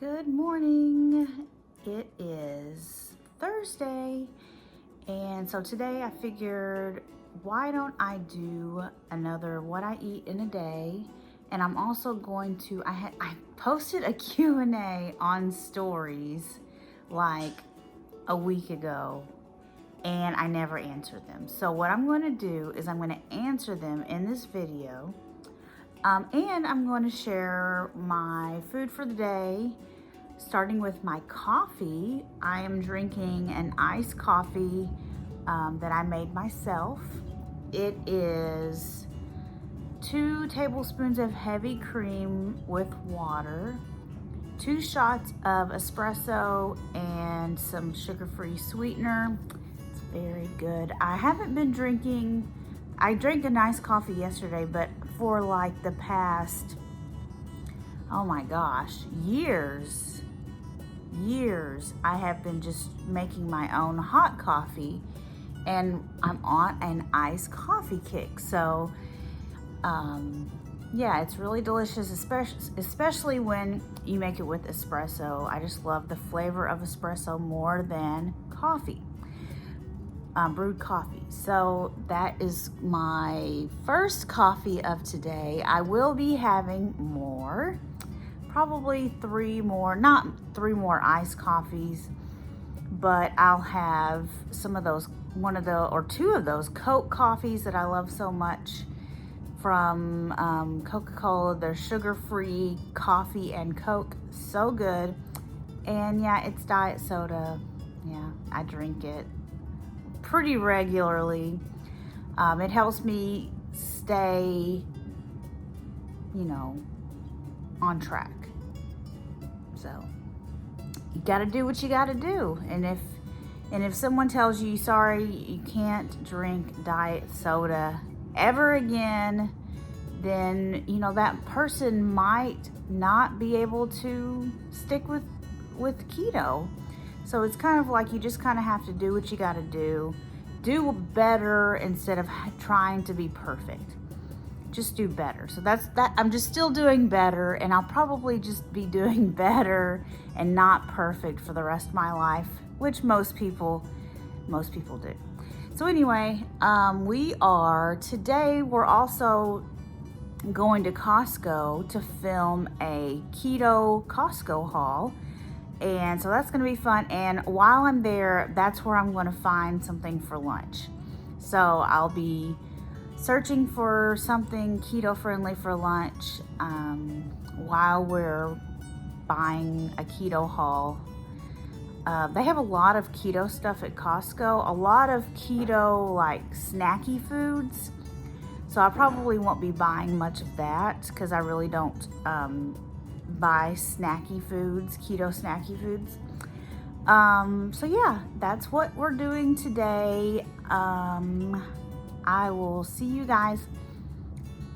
Good morning. It is Thursday, and so today I figured, why don't I do another what I eat in a day? And I'm also going to, I posted a Q&A on stories like a week ago, and I never answered them. So what I'm going to do is I'm going to answer them in this video. And I'm going to share my food for the day, starting with my coffee. I am drinking an iced coffee that I made myself. It is 2 tablespoons of heavy cream with water, 2 shots of espresso, and some sugar-free sweetener. It's very good. I haven't been drinking, I drank a nice coffee yesterday, but for like the past, oh my gosh, years, I have been just making my own hot coffee, and I'm on an iced coffee kick. So yeah, it's really delicious, especially when you make it with espresso. I just love the flavor of espresso more than coffee, brewed coffee. So that is my first coffee of today. I will be having more, probably 3 more, not 3 more iced coffees, but I'll have some of those, 1 of the, or 2 of those Coke coffees that I love so much from Coca-Cola. They're sugar-free coffee and Coke, so good. And yeah, it's diet soda. Yeah, I drink it pretty regularly. It helps me stay, on track. So you gotta do what you gotta do. And if someone tells you, sorry, you can't drink diet soda ever again, then that person might not be able to stick with keto. So it's kind of like you just kind of have to do what you got to do better instead of trying to be perfect. Just do better. So that's that. I'm just still doing better, and I'll probably just be doing better and not perfect for the rest of my life, which most people do. So anyway, we're also going to Costco to film a keto Costco haul. And so that's gonna be fun. And while I'm there, that's where I'm gonna find something for lunch. So I'll be searching for something keto friendly for lunch while we're buying a keto haul. They have a lot of keto stuff at Costco, a lot of keto like snacky foods. So I probably won't be buying much of that because I really don't buy snacky foods, keto snacky foods. So yeah, that's what we're doing today. I will see you guys.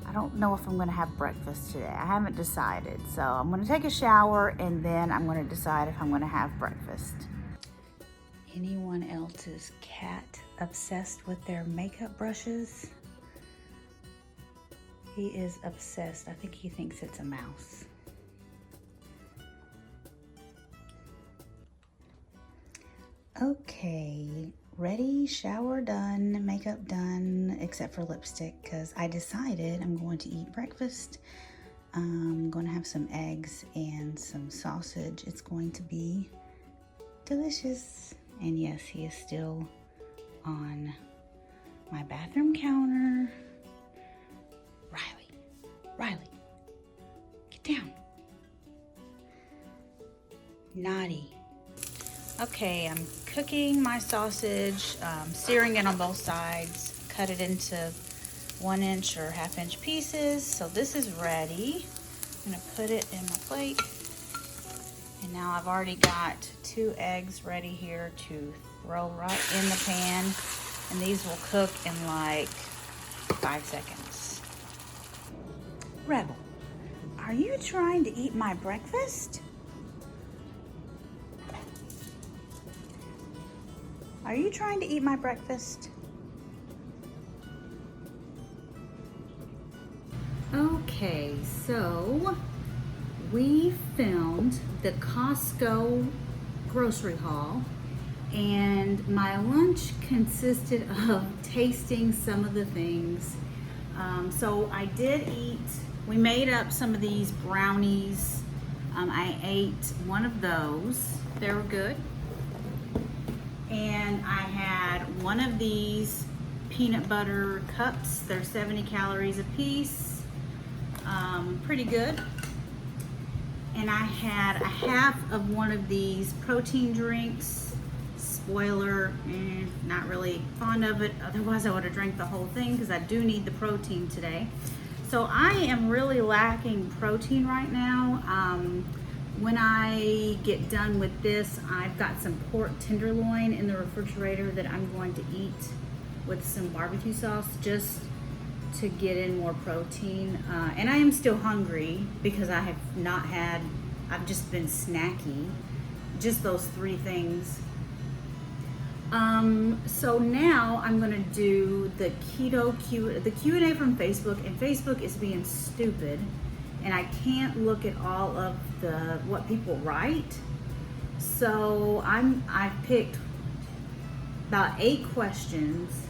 I don't know if I'm gonna have breakfast today. I haven't decided. So I'm gonna take a shower and then I'm gonna decide if I'm gonna have breakfast. Anyone else's cat obsessed with their makeup brushes? He is obsessed. I think he thinks it's a mouse. Okay, ready, shower done, makeup done, except for lipstick, because I decided I'm going to eat breakfast. I'm going to have some eggs and some sausage. It's going to be delicious. And yes, he is still on my bathroom counter. Riley, get down. Naughty. Okay, I'm cooking my sausage, searing it on both sides. Cut it into 1-inch or 1/2-inch pieces. So this is ready. I'm gonna put it in my plate. And now I've already got 2 eggs ready here to throw right in the pan. And these will cook in like 5 seconds. Rebel, are you trying to eat my breakfast? Are you trying to eat my breakfast? Okay, so we filmed the Costco grocery haul, and my lunch consisted of tasting some of the things. So I did eat, we made up some of these brownies. I ate one of those. They were good. And I had one of these peanut butter cups. They're 70 calories a piece. Pretty good. And I had a half of one of these protein drinks. Spoiler, not really fond of it. Otherwise I would have drank the whole thing because I do need the protein today. So I am really lacking protein right now. When I get done with this, I've got some pork tenderloin in the refrigerator that I'm going to eat with some barbecue sauce just to get in more protein. And I am still hungry because I have not had, I've just been snacky, just those three things. So now I'm gonna do the the Q&A from Facebook, and Facebook is being stupid, and I can't look at all of what people write. So I've picked about 8 questions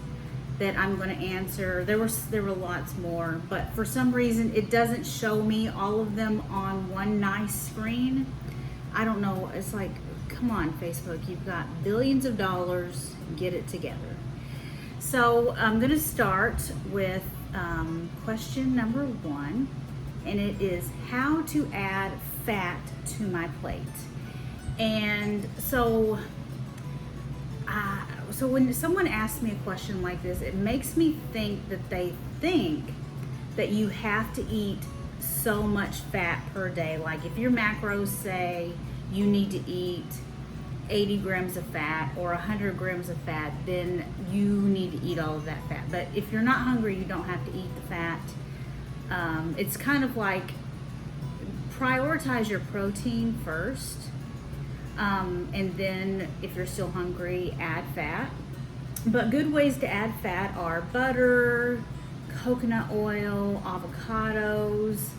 that I'm going to answer. There were lots more, but for some reason it doesn't show me all of them on one nice screen. I don't know. It's like, come on, Facebook, you've got billions of dollars, get it together. So I'm going to start with question number 1, and it is how to add fat to my plate. And so when someone asks me a question like this, it makes me think that they think that you have to eat so much fat per day. Like if your macros say you need to eat 80 grams of fat or 100 grams of fat, then you need to eat all of that fat. But if you're not hungry, you don't have to eat the fat. It's kind of like prioritize your protein first. And then if you're still hungry, add fat. But good ways to add fat are butter, coconut oil, avocados,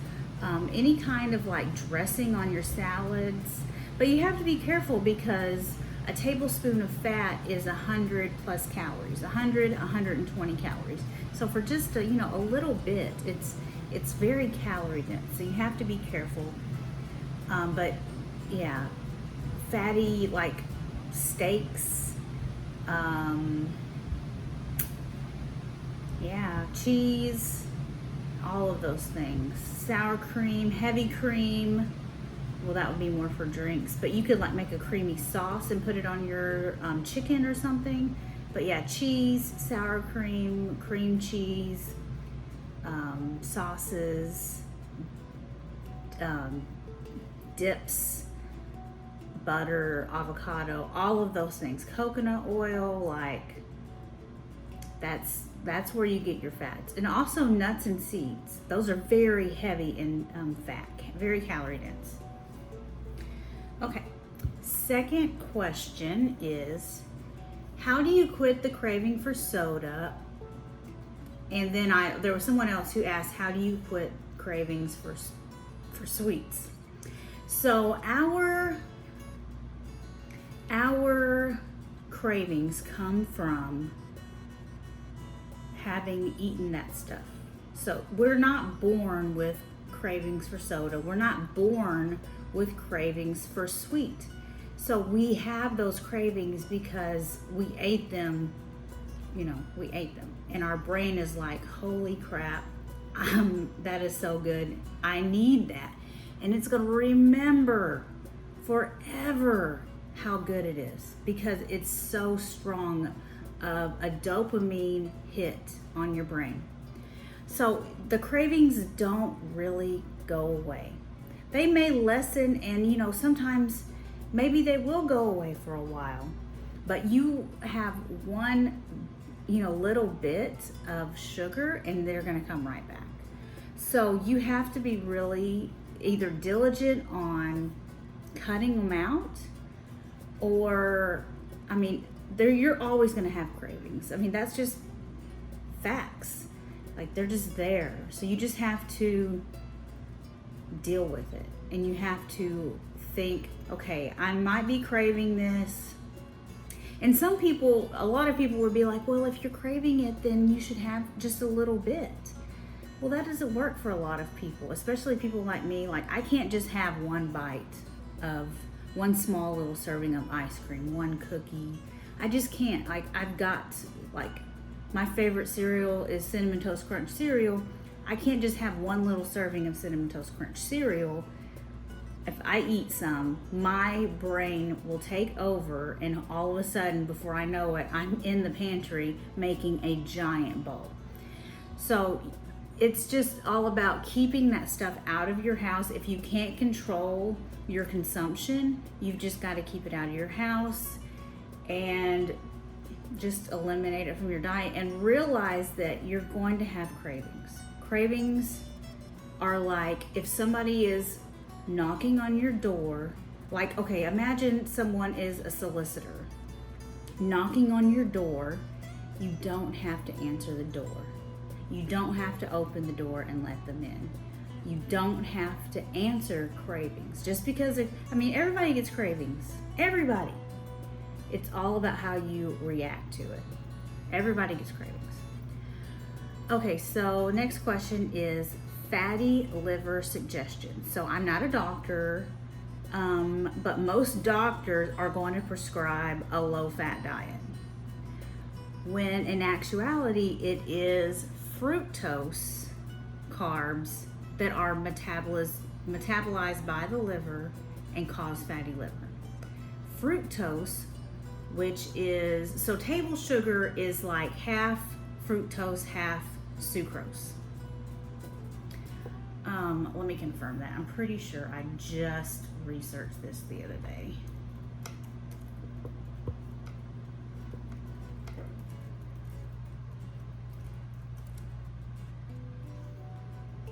any kind of like dressing on your salads. But you have to be careful because a tablespoon of fat is 100 plus calories, 100, 120 calories. So for just a little bit, it's very calorie dense. So you have to be careful. But yeah, fatty like steaks, cheese, all of those things. Sour cream, heavy cream. Well, that would be more for drinks, but you could like make a creamy sauce and put it on your chicken or something. But yeah, cheese, sour cream, cream cheese, sauces, dips, butter, avocado, all of those things. Coconut oil, like that's where you get your fats. And also nuts and seeds. Those are very heavy in fat, very calorie dense. Okay, second question is, how do you quit the craving for soda? And then there was someone else who asked, how do you quit cravings for sweets? So our cravings come from having eaten that stuff. So we're not born with cravings for soda. We're not born with cravings for sweet. So we have those cravings because we ate them, and our brain is like, holy crap, that is so good, I need that. And it's gonna remember forever how good it is because it's so strong of a dopamine hit on your brain. So the cravings don't really go away. They may lessen, and sometimes maybe they will go away for a while, but you have one little bit of sugar and they're going to come right back. So you have to be really either diligent on cutting them out, or you're always going to have cravings. That's just facts. Like, they're just there. So you just have to deal with it. and you have to think, okay, I might be craving this. And some people, a lot of people would be like, well, if you're craving it, then you should have just a little bit. Well, that doesn't work for a lot of people, especially people like me. Like, I can't just have one bite of one small little serving of ice cream, one cookie. I just can't. Like, I've got, like, my favorite cereal is Cinnamon Toast Crunch cereal. I can't just have one little serving of Cinnamon Toast Crunch cereal. If I eat some, my brain will take over, and all of a sudden, before I know it, I'm in the pantry making a giant bowl. So it's just all about keeping that stuff out of your house. If you can't control your consumption, you've just got to keep it out of your house and just eliminate it from your diet, and realize that you're going to have cravings. Cravings are like if somebody is knocking on your door, like, okay, imagine someone is a solicitor knocking on your door. You don't have to answer the door. You don't have to open the door and let them in. You don't have to answer cravings. Just because everybody gets cravings. Everybody. It's all about how you react to it. Everybody gets cravings. Okay, so next question is fatty liver suggestion. So I'm not a doctor, but most doctors are going to prescribe a low-fat diet, when in actuality it is fructose carbs that are metabolized by the liver and cause fatty liver. Fructose, which is, so table sugar is like half fructose, half sucrose. Let me confirm that. I'm pretty sure I just researched this the other day.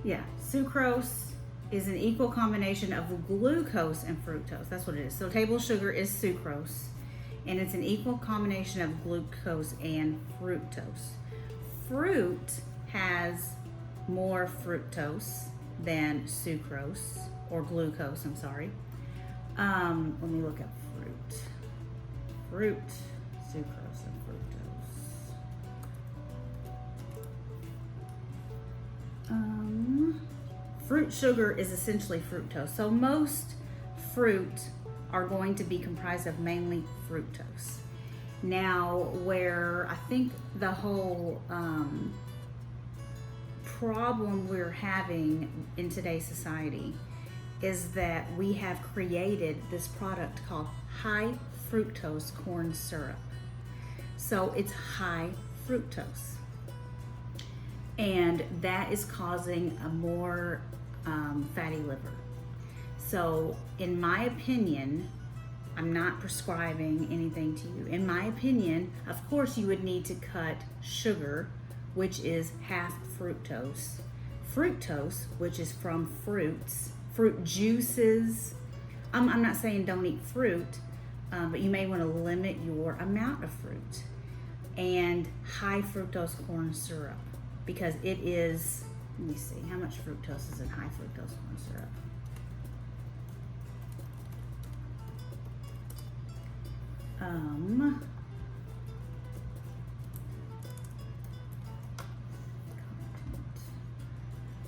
Yeah, sucrose is an equal combination of glucose and fructose. That's what it is. So table sugar is sucrose, and it's an equal combination of glucose and fructose. Fruit has more fructose than sucrose, or glucose, I'm sorry. Let me look up fruit. Fruit, sucrose, and fructose. Fruit sugar is essentially fructose. So most fruit are going to be comprised of mainly fructose. Now, where I think the whole problem we're having in today's society is that we have created this product called high fructose corn syrup. So it's high fructose, and that is causing a more fatty liver. So in my opinion, I'm not prescribing anything to you. In my opinion, of course, you would need to cut sugar, which is half fructose, fructose, which is from fruits, fruit juices. I'm not saying don't eat fruit, but you may want to limit your amount of fruit, and high fructose corn syrup, because it is, let me see, how much fructose is in high fructose corn syrup?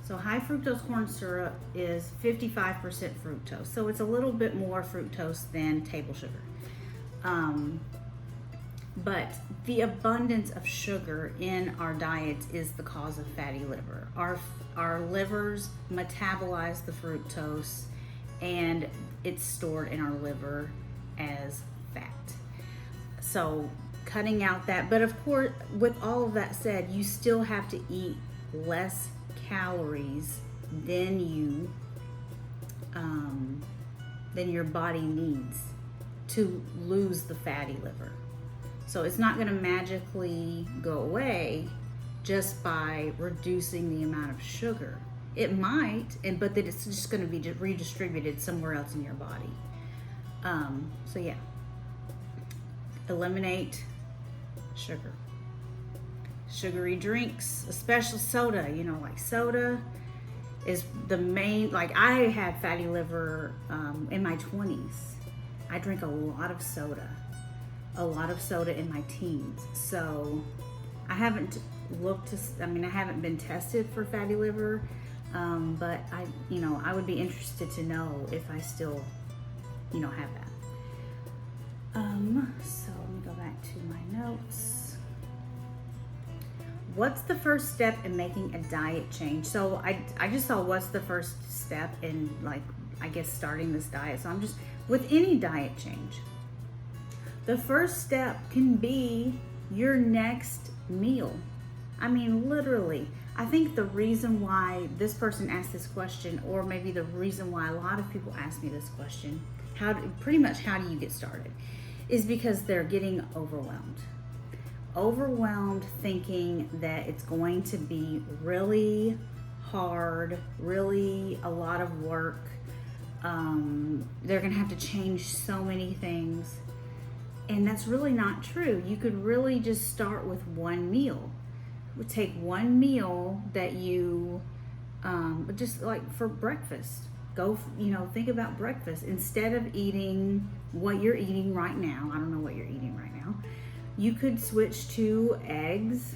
So high fructose corn syrup is 55% fructose. So it's a little bit more fructose than table sugar. But the abundance of sugar in our diets is the cause of fatty liver. Our livers metabolize the fructose, and it's stored in our liver as fat. So cutting out that, but of course, with all of that said, you still have to eat less calories than your body needs to lose the fatty liver. So it's not going to magically go away just by reducing the amount of sugar. It might, but that it's just going to be redistributed somewhere else in your body. So yeah, eliminate sugar. Sugary drinks, especially soda, like soda is the main, like I had fatty liver in my 20s. I drink a lot of soda in my teens. So I haven't I haven't been tested for fatty liver, but I would be interested to know if I still, have that. So let me go back to my notes. What's the first step in making a diet change? So I just saw what's the first step in, like, I guess starting this diet. So I'm just, with any diet change, the first step can be your next meal. I mean, literally. I think the reason why this person asked this question, or maybe the reason why a lot of people ask me this question, how do you get started, is because they're getting overwhelmed thinking that it's going to be really hard, really a lot of work. They're gonna have to change so many things, and that's really not true. You could really just start with one meal. Take one meal that you just like for breakfast. Think about breakfast. Instead of eating what you're eating right now, I don't know what you're eating right now, you could switch to eggs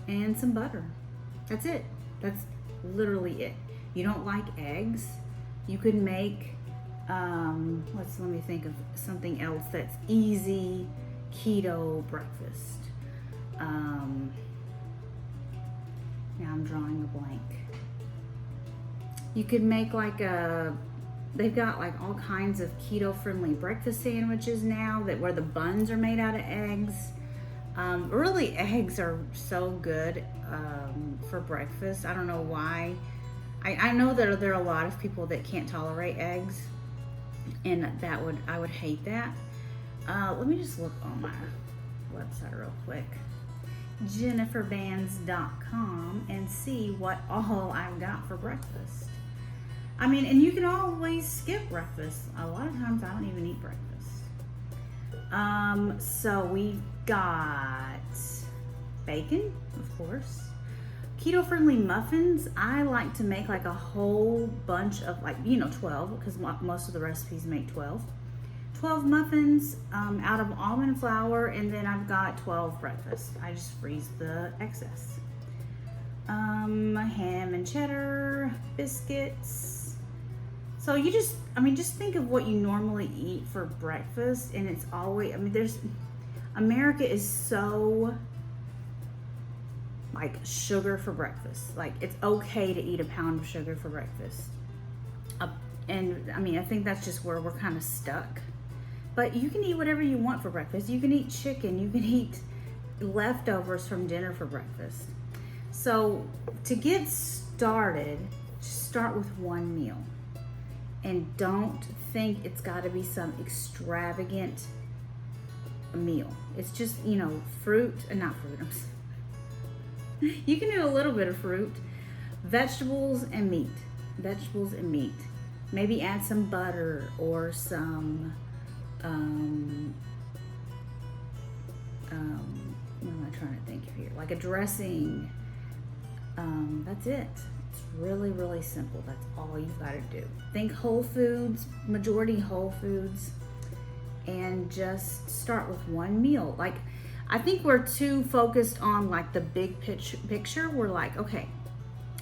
and some butter. That's it. That's literally it. You don't like eggs, you could make, let me think of something else that's easy keto breakfast. Now I'm drawing a blank. You could make they've got like all kinds of keto friendly breakfast sandwiches now where the buns are made out of eggs. Really, eggs are so good for breakfast. I don't know why. I know that there are a lot of people that can't tolerate eggs, and I would hate that. Let me just look on my website real quick, jenniferbands.com, and see what all I've got for breakfast. I mean, and you can always skip breakfast. A lot of times I don't even eat breakfast. So we've got bacon, of course. Keto friendly muffins. I like to make like a whole bunch of 12, because most of the recipes make 12 muffins out of almond flour, and then I've got 12 breakfast. I just freeze the excess. Ham and cheddar, biscuits. So just think of what you normally eat for breakfast, and it's always, America is so like sugar for breakfast. Like, it's okay to eat a pound of sugar for breakfast. And I think that's just where we're kind of stuck. But you can eat whatever you want for breakfast. You can eat chicken, you can eat leftovers from dinner for breakfast. So to get started, just start with one meal. And don't think it's got to be some extravagant meal. It's just, fruit, and not fruit. You can do a little bit of fruit, vegetables and meat. Maybe add some butter or some, what am I trying to think of here? Like a dressing. That's it. It's really, really simple. That's all you've got to do. Think whole foods, majority whole foods, and just start with one meal. Like, I think we're too focused on like the big picture. We're like, okay,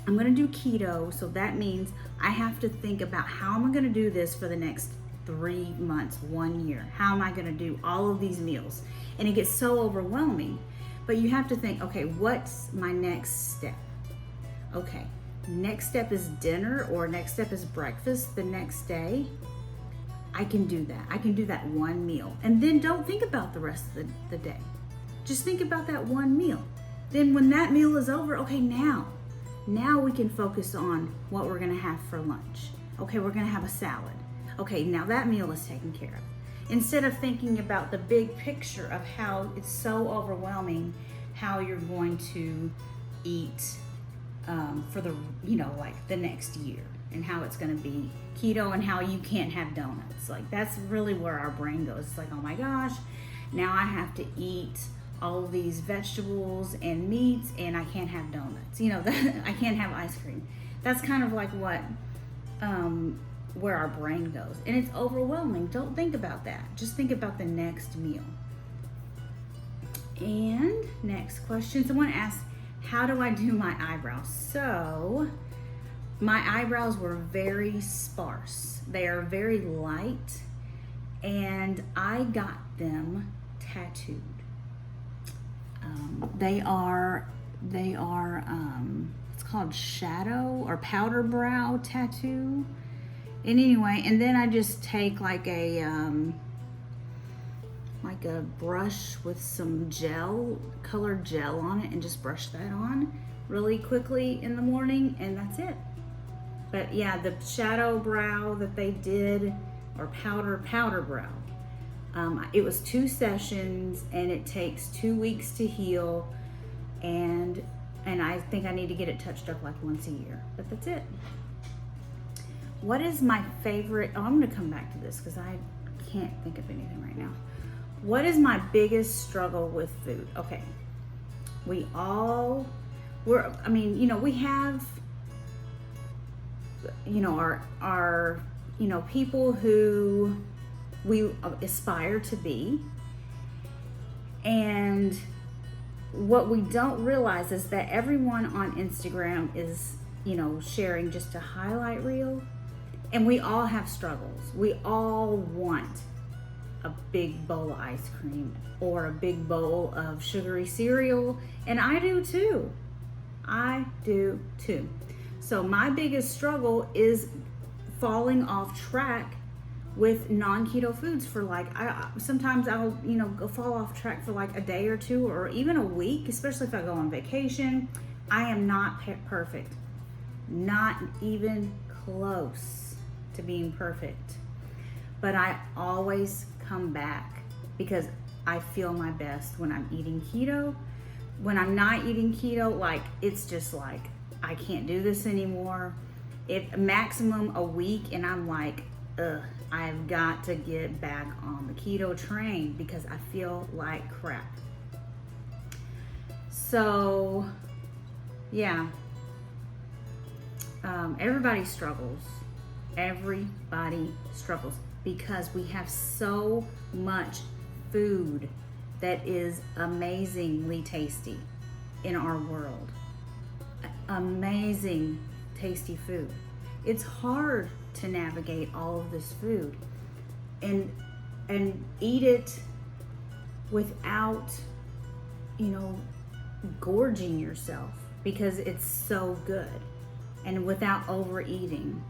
I'm going to do keto, so that means I have to think about how am I going to do this for the next 3 months, 1 year. How am I going to do all of these meals? And it gets so overwhelming. But you have to think, okay, what's my next step? Okay, next step is dinner, or next step is breakfast the next day. I can do that. I can do that one meal. And then don't think about the rest of the day. Just think about that one meal. Then when that meal is over, okay, now we can focus on what we're gonna have for lunch. Okay, we're gonna have a salad. Okay, now that meal is taken care of. Instead of thinking about the big picture of how it's so overwhelming, how you're going to eat for the next year, and how it's going to be keto, and how you can't have donuts. Like, that's really where our brain goes. It's like, oh my gosh, now I have to eat all of these vegetables and meats, and I can't have donuts. I can't have ice cream. That's kind of like what, where our brain goes. And it's overwhelming. Don't think about that. Just think about the next meal. And next question. Someone asked, how do I do my eyebrows? So my eyebrows were very sparse. They are very light, and I got them tattooed. They are it's called shadow or powder brow tattoo. And anyway, and then I just take like a brush with some colored gel on it, and just brush that on really quickly in the morning, and that's it. But yeah, the shadow brow that they did, or powder brow, it was 2 sessions, and it takes 2 weeks to heal, and I think I need to get it touched up like once a year, but that's it. What is my favorite, I'm gonna come back to this because I can't think of anything right now. What is my biggest struggle with food? Okay, we have, our people who we aspire to be. And what we don't realize is that everyone on Instagram is, sharing just a highlight reel. And we all have struggles. We all want a big bowl of ice cream or a big bowl of sugary cereal. And I do too. So my biggest struggle is falling off track with non-keto foods for sometimes I'll, go fall off track for like a day or 2 or even a week, especially if I go on vacation. I am not perfect. Not even close to being perfect. But I always come back because I feel my best when I'm eating keto. When I'm not eating keto, it's just like, I can't do this anymore. If maximum a week, and I'm like, I've got to get back on the keto train because I feel like crap. So, yeah. Everybody struggles. Everybody struggles because we have so much food that is amazingly tasty in our world. Amazing, tasty food. It's hard to navigate all of this food and eat it without, gorging yourself because it's so good, and without overeating,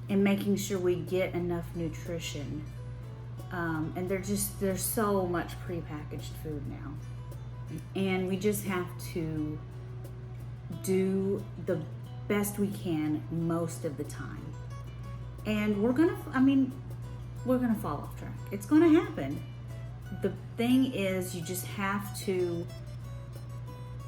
and making sure we get enough nutrition. And there's so much prepackaged food now, and we just have to do the best we can most of the time. And we're gonna fall off track. It's gonna happen. The thing is, you just have to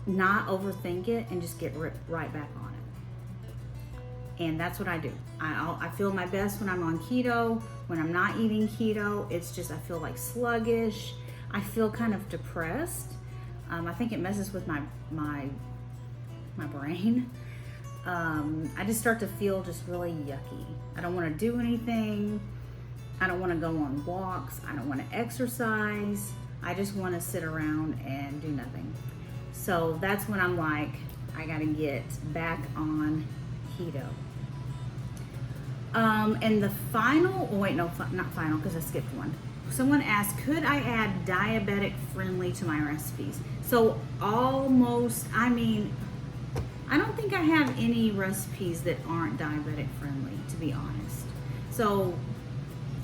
not overthink it and just get right back on it. And that's what I do. I feel my best when I'm on keto. When I'm not eating keto, it's just, I feel like sluggish. I feel kind of depressed. I think it messes with my brain. I just start to feel just really yucky. I don't want to do anything. I don't want to go on walks. I don't want to exercise. I just want to sit around and do nothing. So that's when I'm like, I got to get back on keto. And the final, not final because I skipped one. Someone asked, could I add diabetic friendly to my recipes? So almost, I don't think I have any recipes that aren't diabetic friendly, to be honest. So,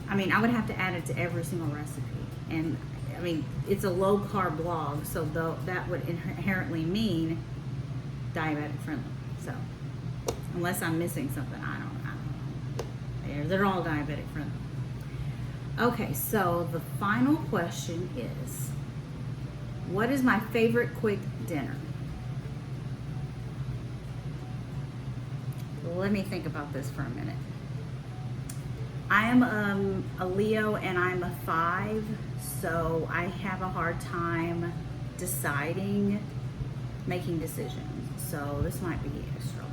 I would have to add it to every single recipe. And, it's a low carb blog, so that would inherently mean diabetic friendly. So, unless I'm missing something, I don't know. They're all diabetic friendly. Okay, so the final question is, what is my favorite quick dinner? Let me think about this for a minute. I am a Leo and I'm a 5, so I have a hard time making decisions. So this might be a struggle.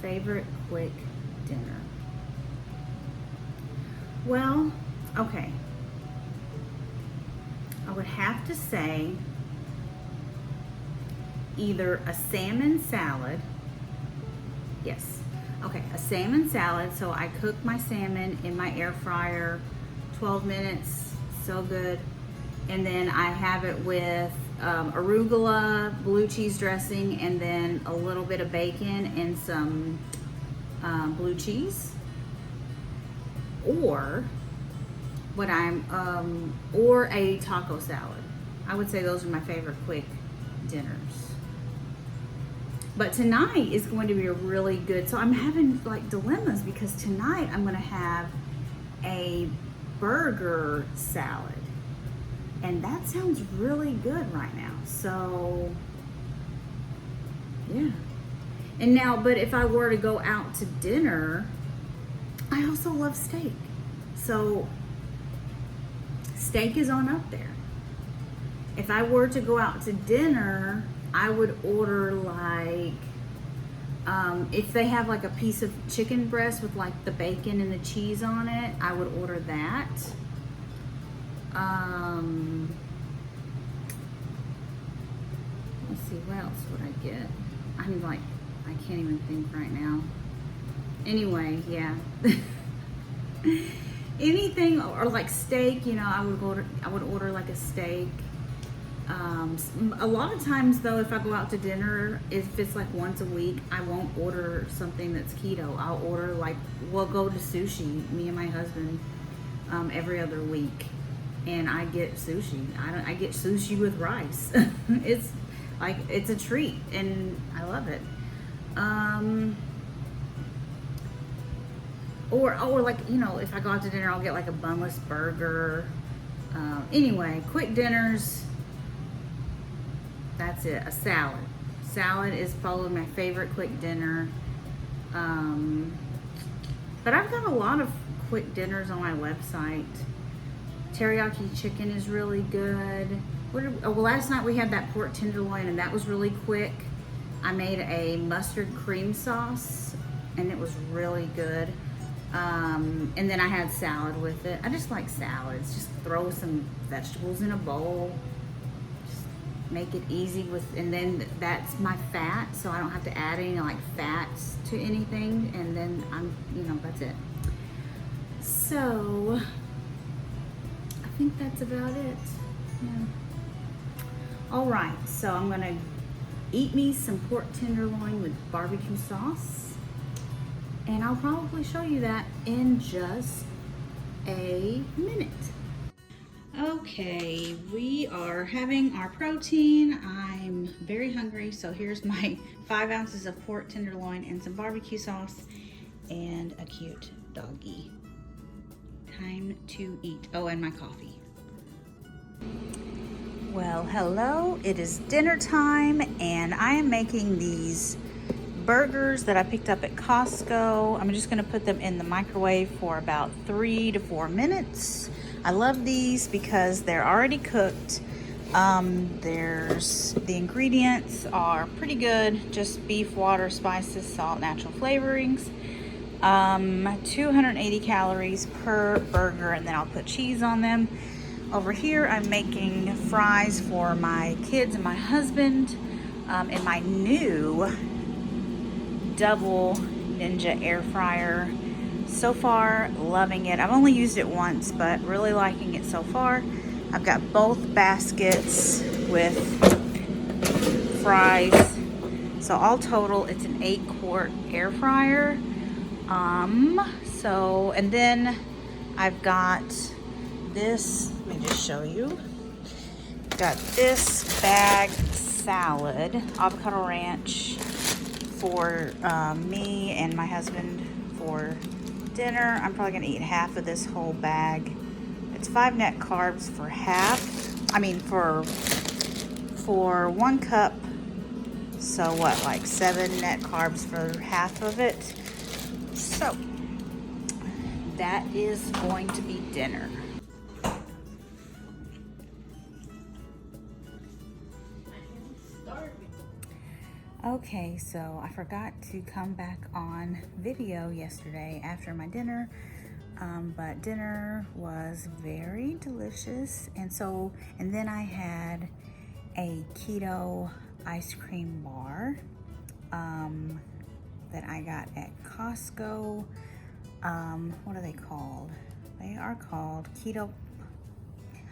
favorite quick dinner. Well, okay. I would have to say either a salmon salad. Yes. Okay, a salmon salad. So I cook my salmon in my air fryer, 12 minutes, so good. And then I have it with arugula, blue cheese dressing, and then a little bit of bacon and some blue cheese. Or or a taco salad. I would say those are my favorite quick dinners. But tonight is going to be a really good, so I'm having like dilemmas because tonight I'm gonna have a burger salad. And that sounds really good right now. So, yeah. And now, but if I were to go out to dinner, I also love steak. So, steak is on up there. If I were to go out to dinner, I would order like, if they have like a piece of chicken breast with like the bacon and the cheese on it, I would order that. Let's see, what else would I get? I'm like, I can't even think right now. Anyway, yeah. Anything, or like steak, you know, I would order like a steak. A lot of times though, if I go out to dinner, if it's like once a week, I won't order something that's keto. I'll order like, we'll go to sushi, me and my husband, every other week. And I get sushi. I get sushi with rice. It's like, it's a treat and I love it. Or like, you know, if I go out to dinner, I'll get like a bunless burger. Anyway, quick dinners, that's it. A salad. Salad is probably my favorite quick dinner. But I've got a lot of quick dinners on my website. Teriyaki chicken is really good. Well, last night we had that pork tenderloin and that was really quick. I made a mustard cream sauce and it was really good. And then I had salad with it. I just like salads. Just throw some vegetables in a bowl. Just make it easy with, and then that's my fat, so I don't have to add any like fats to anything. And then that's it. So I think that's about it. Yeah. All right, so I'm gonna eat me some pork tenderloin with barbecue sauce, and I'll probably show you that in just a minute. Okay, we are having our protein. I'm very hungry, so here's my 5 ounces of pork tenderloin and some barbecue sauce and a cute doggy. Time to eat. Oh, and my coffee. Well, hello, it is dinner time and I am making these burgers that I picked up at Costco. I'm just gonna put them in the microwave for about 3 to 4 minutes. I love these because they're already cooked. The ingredients are pretty good, just beef, water, spices, salt, natural flavorings. 280 calories per burger, and then I'll put cheese on them. Over here, I'm making fries for my kids and my husband in my new double Ninja air fryer. So far, loving it. I've only used it once, but really liking it so far. I've got both baskets with fries. So all total, it's an 8-quart air fryer. And then I've got this, let me just show you. Got this bag salad, avocado ranch for me and my husband for dinner. I'm probably gonna eat half of this whole bag. It's 5 net carbs for for 1 cup. So what, like 7 net carbs for half of it. So that is going to be dinner. Okay, so I forgot to come back on video yesterday after my dinner, but dinner was very delicious. And then I had a keto ice cream bar that I got at Costco. What are they called? They are called Keto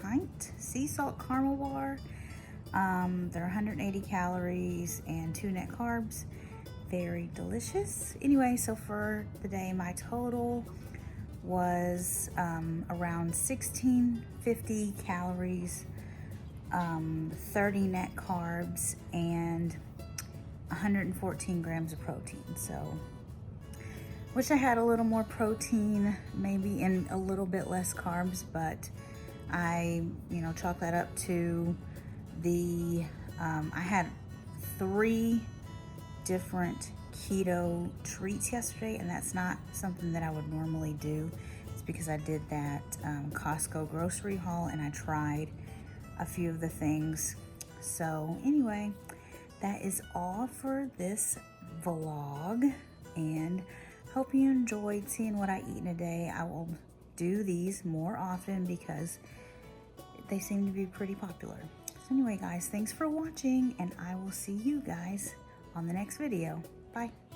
Pint Sea Salt Caramel Bar. They're 180 calories and 2 net carbs. Very delicious. Anyway, so for the day, my total was around 1650 calories, 30 net carbs, and 114 grams of protein. So wish I had a little more protein, maybe, and a little bit less carbs, but I, chalk that up to I had 3 different keto treats yesterday, and that's not something that I would normally do. It's because I did that Costco grocery haul and I tried a few of the things. So anyway, that is all for this vlog, and hope you enjoyed seeing what I eat in a day. I will do these more often because they seem to be pretty popular. So anyway, guys, thanks for watching, and I will see you guys on the next video. Bye.